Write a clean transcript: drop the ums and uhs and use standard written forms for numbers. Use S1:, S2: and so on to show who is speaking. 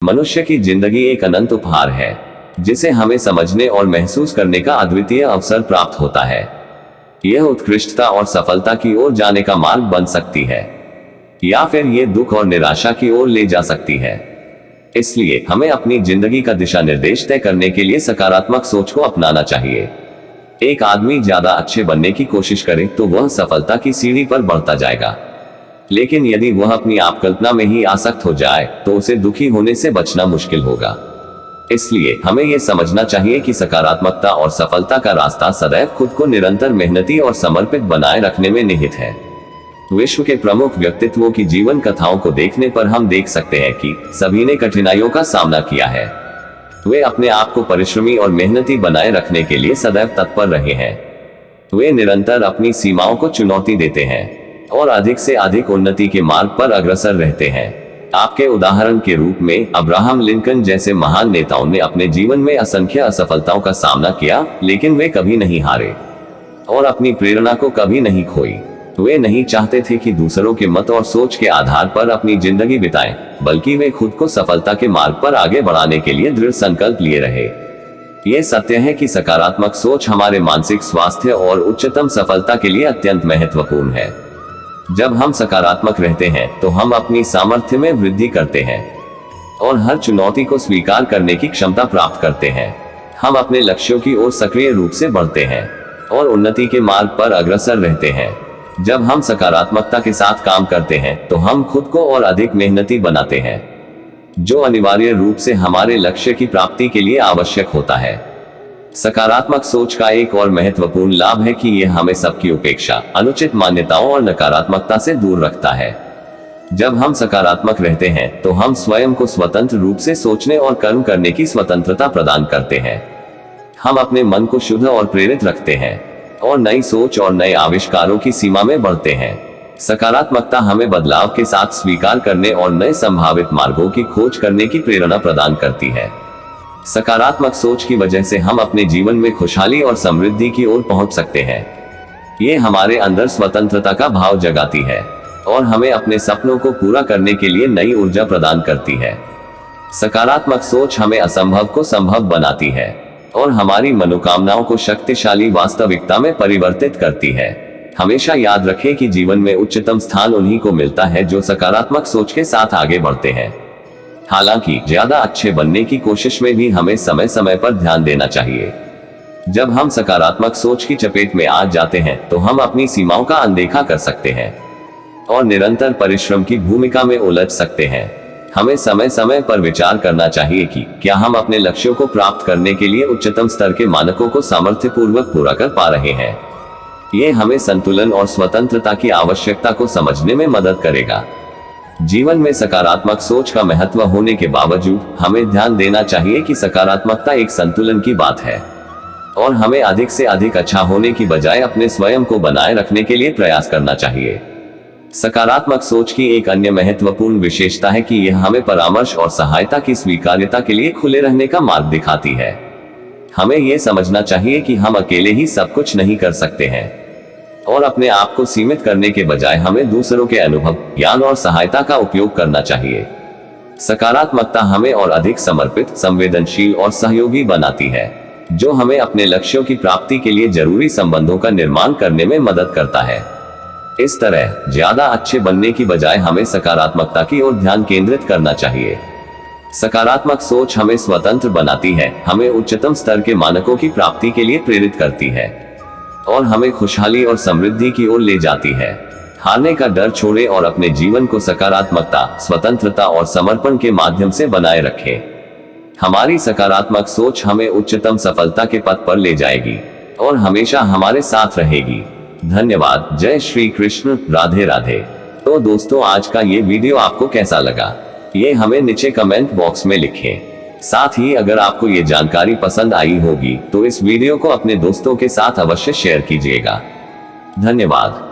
S1: मनुष्य की जिंदगी एक अनंत उपहार है जिसे हमें समझने और महसूस करने का अद्वितीय अवसर प्राप्त होता है। यह उत्कृष्टता और सफलता की ओर जाने का मार्ग बन सकती है या फिर यह दुख और निराशा की ओर ले जा सकती है। इसलिए हमें अपनी जिंदगी का दिशा निर्देश तय करने के लिए सकारात्मक सोच को अपनाना चाहिए। एक आदमी ज्यादा अच्छे बनने की कोशिश करे तो वह सफलता की सीढ़ी पर बढ़ता जाएगा, लेकिन यदि वह अपनी आप कल्पना में ही आसक्त हो जाए तो उसे दुखी होने से बचना मुश्किल होगा। इसलिए हमें यह समझना चाहिए कि सकारात्मकता और सफलता का रास्ता सदैव खुद को निरंतर मेहनती और समर्पित बनाए रखने में निहित है। विश्व के प्रमुख व्यक्तित्वों की जीवन कथाओं को देखने पर हम देख सकते हैं कि सभी ने कठिनाइयों का सामना किया है। वे अपने आप को परिश्रमी और मेहनती बनाए रखने के लिए सदैव तत्पर रहे हैं। वे निरंतर अपनी सीमाओं को चुनौती देते हैं और अधिक से अधिक उन्नति के मार्ग पर अग्रसर रहते हैं। आपके उदाहरण के रूप में अब्राहम लिंकन जैसे महान नेताओं ने अपने जीवन में असंख्य असफलताओं का सामना किया, लेकिन वे कभी नहीं हारे और अपनी प्रेरणा को कभी नहीं खोई। वे नहीं चाहते थे कि दूसरों के मत और सोच के आधार पर अपनी जिंदगी बिताएं, बल्कि वे खुद को सफलता के मार्ग पर आगे बढ़ाने के लिए दृढ़ संकल्प लिए रहे। ये सत्य है कि सकारात्मक सोच हमारे मानसिक स्वास्थ्य और उच्चतम सफलता के लिए अत्यंत महत्वपूर्ण है। जब हम सकारात्मक रहते हैं तो हम अपनी सामर्थ्य में वृद्धि करते हैं और हर चुनौती को स्वीकार करने की क्षमता प्राप्त करते हैं। हम अपने लक्ष्यों की ओर सक्रिय रूप से बढ़ते हैं और उन्नति के मार्ग पर अग्रसर रहते हैं। जब हम सकारात्मकता के साथ काम करते हैं तो हम खुद को और अधिक मेहनती बनाते हैं, जो अनिवार्य रूप से हमारे लक्ष्य की प्राप्ति के लिए आवश्यक होता है। सकारात्मक सोच का एक और महत्वपूर्ण लाभ है कि यह हमें सबकी उपेक्षा, अनुचित मान्यताओं और नकारात्मकता से दूर रखता है। जब हम सकारात्मक रहते हैं तो हम स्वयं को स्वतंत्र रूप से सोचने और कर्म करने की स्वतंत्रता प्रदान करते हैं। हम अपने मन को शुद्ध और प्रेरित रखते हैं और नई सोच और नए आविष्कारों की सीमा में बढ़ते हैं। सकारात्मकता हमें बदलाव के साथ स्वीकार करने और नए संभावित मार्गों की खोज करने की प्रेरणा प्रदान करती है। सकारात्मक सोच की वजह से हम अपने जीवन में खुशहाली और समृद्धि की ओर पहुंच सकते हैं। ये हमारे अंदर स्वतंत्रता का भाव जगाती है और हमें अपने सपनों को पूरा करने के लिए नई ऊर्जा प्रदान करती है। सकारात्मक सोच हमें असंभव को संभव बनाती है और हमारी मनोकामनाओं को शक्तिशाली वास्तविकता में परिवर्तित करती है। हमेशा याद रखें कि जीवन में उच्चतम स्थान उन्हीं को मिलता है जो सकारात्मक सोच के साथ आगे बढ़ते हैं। हालांकि ज्यादा अच्छे बनने की कोशिश में भी हमें समय समय पर ध्यान देना चाहिए। जब हम सकारात्मक सोच की चपेट में आ जाते हैं तो हम अपनी सीमाओं का अनदेखा कर सकते हैं और निरंतर परिश्रम की भूमिका में उलझ सकते हैं। हमें समय समय पर विचार करना चाहिए कि क्या हम अपने लक्ष्यों को प्राप्त करने के लिए उच्चतम स्तर के मानकों को सामर्थ्यपूर्वक पूरा कर पा रहे हैं। ये हमें संतुलन और स्वतंत्रता की आवश्यकता को समझने में मदद करेगा। जीवन में सकारात्मक सोच का महत्व होने के बावजूद हमें ध्यान देना चाहिए कि सकारात्मकता एक संतुलन की बात है और हमें अधिक से अधिक अच्छा होने की बजाय अपने स्वयं को बनाए रखने के लिए प्रयास करना चाहिए। सकारात्मक सोच की एक अन्य महत्वपूर्ण विशेषता है कि यह हमें परामर्श और सहायता की स्वीकार्यता के लिए खुले रहने का मार्ग दिखाती है। हमें यह समझना चाहिए कि हम अकेले ही सब कुछ नहीं कर सकते हैं और अपने आप को सीमित करने के बजाय हमें दूसरों के अनुभव, ज्ञान और सहायता का उपयोग करना चाहिए। सकारात्मकता हमें और अधिक समर्पित, संवेदनशील और सहयोगी बनाती है, जो हमें अपने लक्ष्यों की प्राप्ति के लिए जरूरी संबंधों का निर्माण करने में मदद करता है। इस तरह ज्यादा अच्छे बनने की बजाय हमें सकारात्मकता की ओर ध्यान केंद्रित करना चाहिए। सकारात्मक सोच हमें स्वतंत्र बनाती है, हमें उच्चतम स्तर के मानकों की प्राप्ति के लिए प्रेरित करती है और हमें खुशहाली और समृद्धि की ओर ले जाती है। हारने का डर छोड़े और अपने जीवन को सकारात्मकता, स्वतंत्रता और समर्पण के माध्यम से बनाए रखें। हमारी सकारात्मक सोच हमें उच्चतम सफलता के पथ पर ले जाएगी और हमेशा हमारे साथ रहेगी। धन्यवाद। जय श्री कृष्ण। राधे राधे। तो दोस्तों, आज का ये वीडियो आपको कैसा लगा, ये हमें नीचे कमेंट बॉक्स में लिखें। साथ ही अगर आपको ये जानकारी पसंद आई होगी तो इस वीडियो को अपने दोस्तों के साथ अवश्य शेयर कीजिएगा। धन्यवाद।